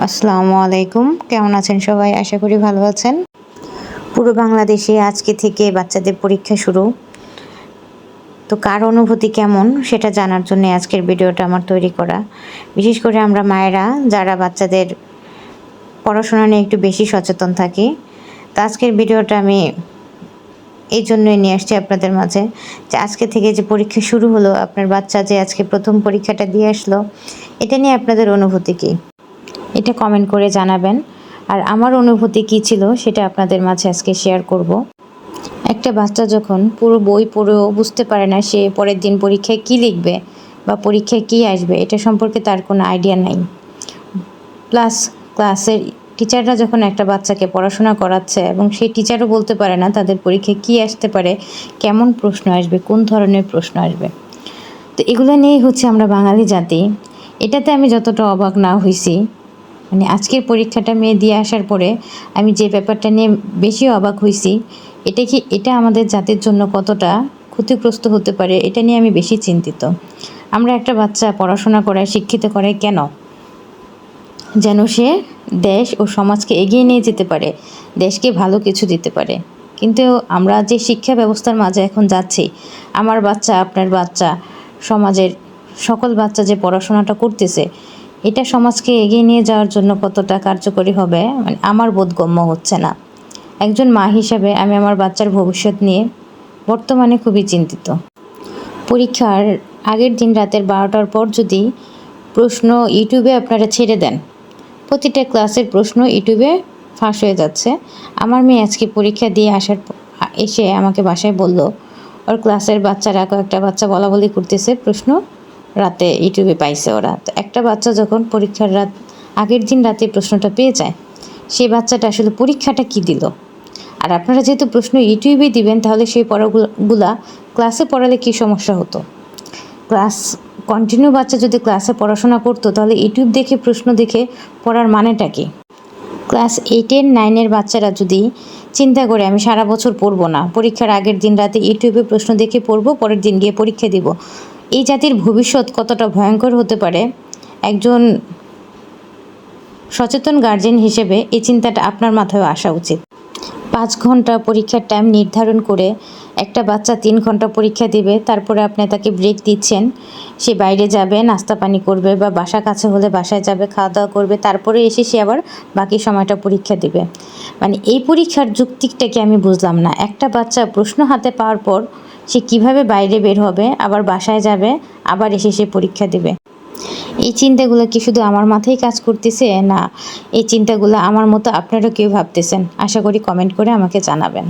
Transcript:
আসসালামু আলাইকুম। কেমন আছেন সবাই? আশা করি ভালো আছেন। পুরো বাংলাদেশে আজকে থেকে বাচ্চাদের পরীক্ষা শুরু। তো কার অনুভূতি কেমন সেটা জানার জন্য আজকের ভিডিওটা আমার তৈরি করা। বিশেষ করে আমরা মায়েরা যারা বাচ্চাদের পড়াশোনা নিয়ে একটু বেশি সচেতন থাকি। তো আজকের ভিডিওটা আমি এই জন্যই নিয়ে আসছি আপনাদের মাঝে যে আজকে থেকে যে পরীক্ষা শুরু হলো, আপনার বাচ্চা যে আজকে প্রথম পরীক্ষাটা দিয়ে আসলো, এটা নিয়ে আপনাদের অনুভূতি কী? এটা কমেন্ট করে জানাবেন। আর আমার অনুভূতি কী ছিল সেটা আপনাদের মাঝে আজকে শেয়ার করব। একটা বাচ্চা যখন পুরো বই পড়েও বুঝতে পারে না সে পরের দিন পরীক্ষায় কী লিখবে বা পরীক্ষায় কী আসবে, এটা সম্পর্কে তার কোনো আইডিয়া নাই। প্লাস ক্লাসের টিচাররা যখন একটা বাচ্চাকে পড়াশোনা করাচ্ছে এবং সেই টিচারও বলতে পারে না তাদের পরীক্ষায় কী আসতে পারে, কেমন প্রশ্ন আসবে, কোন ধরনের প্রশ্ন আসবে। তো এগুলো নিয়েই হচ্ছে আমরা বাঙালি জাতি। এটাতে আমি যতটা অবাক না হয়েছি, মানে আজকের পরীক্ষাটা মেয়ে দিয়ে আসার পরে আমি যে ব্যাপারটা নিয়ে বেশি অবাক হয়েছি, এটা আমাদের জাতির জন্য কতটা ক্ষতিগ্রস্ত হতে পারে, এটা নিয়ে আমি বেশি চিন্তিত। আমরা একটা বাচ্চা পড়াশোনা করায় শিক্ষিত করে কেন? যেন সে দেশ ও সমাজকে এগিয়ে নিয়ে যেতে পারে, দেশকে ভালো কিছু দিতে পারে। কিন্তু আমরা যে শিক্ষা ব্যবস্থার মাঝে এখন যাচ্ছি, আমার বাচ্চা, আপনার বাচ্চা, সমাজের সকল বাচ্চা যে পড়াশোনাটা করতেছে, এটা সমাজকে এগিয়ে নিয়ে যাওয়ার জন্য কতটা কার্যকরী হবে মানে আমার বোধগম্য হচ্ছে না। একজন মা হিসাবে আমি আমার বাচ্চার ভবিষ্যৎ নিয়ে বর্তমানে খুবই চিন্তিত। পরীক্ষার আগের দিন রাতের 12টার পর যদি প্রশ্ন ইউটিউবে আপনারা ছেড়ে দেন, প্রতিটা ক্লাসের প্রশ্ন ইউটিউবে ফাঁস হয়ে যাচ্ছে। আমার মেয়ে আজকে পরীক্ষা দিয়ে এসে আমাকে বাসায় বলল, ওর ক্লাসের বাচ্চারা কয়েকটা বাচ্চা বলাবলি করতেছে প্রশ্ন রাতে ইউটিউবে পাইছে ওরা। তো একটা বাচ্চা যখন পরীক্ষার আগের দিন রাতে প্রশ্নটা পেয়ে যায়, সেই বাচ্চাটা আসলে পরীক্ষাটা কি দিল? আর আপনারা যেহেতু প্রশ্ন ইউটিউবে দিবেন, তাহলে সেই পড়াগুলা ক্লাসে পড়ালে কী সমস্যা হতো? ক্লাস কন্টিনিউ বাচ্চা যদি ক্লাসে পড়াশোনা করতো, তাহলে ইউটিউব দেখে প্রশ্ন দেখে পড়ার মানেটা কি? ক্লাস 8-এর 9-এর বাচ্চারা যদি চিন্তা করে আমি সারা বছর পড়বো না, পরীক্ষার আগের দিন রাতে ইউটিউবে প্রশ্ন দেখে পড়বো, পরের দিন গিয়ে পরীক্ষা দিব, এই জাতির ভবিষ্যৎ কতটা ভয়ঙ্কর হতে পারে, একজন সচেতন গার্জেন হিসেবে এই চিন্তাটা আপনার মাথায় আসা উচিত। 5 ঘন্টা পরীক্ষার টাইম নির্ধারণ করে একটা বাচ্চা 3 ঘন্টা পরীক্ষা দিবে, তারপরে আপনি তাকে ব্রেক দিচ্ছেন, সে বাইরে যাবে, নাস্তা পানি করবে বা বাসা কাছে হলে বাসায় যাবে, খাওয়া দাওয়া করবে, তারপরে এসে সে আবার বাকি সময়টা পরীক্ষা দিবে। মানে এই পরীক্ষার যুক্তিটাকে আমি বুঝলাম না। একটা বাচ্চা প্রশ্ন হাতে পাওয়ার পর সে কিভাবে বাইরে বের হবে, আবার বাসায় যাবে, আবার এসে সে পরীক্ষা দেবে? এই চিন্তাগুলো কি শুধু আমার মাথায় কাজ করতেছে, না এই চিন্তাগুলো আমার মতো আপনারা কেউ ভাবতেছেন? আশা করি কমেন্ট করে আমাকে জানাবেন।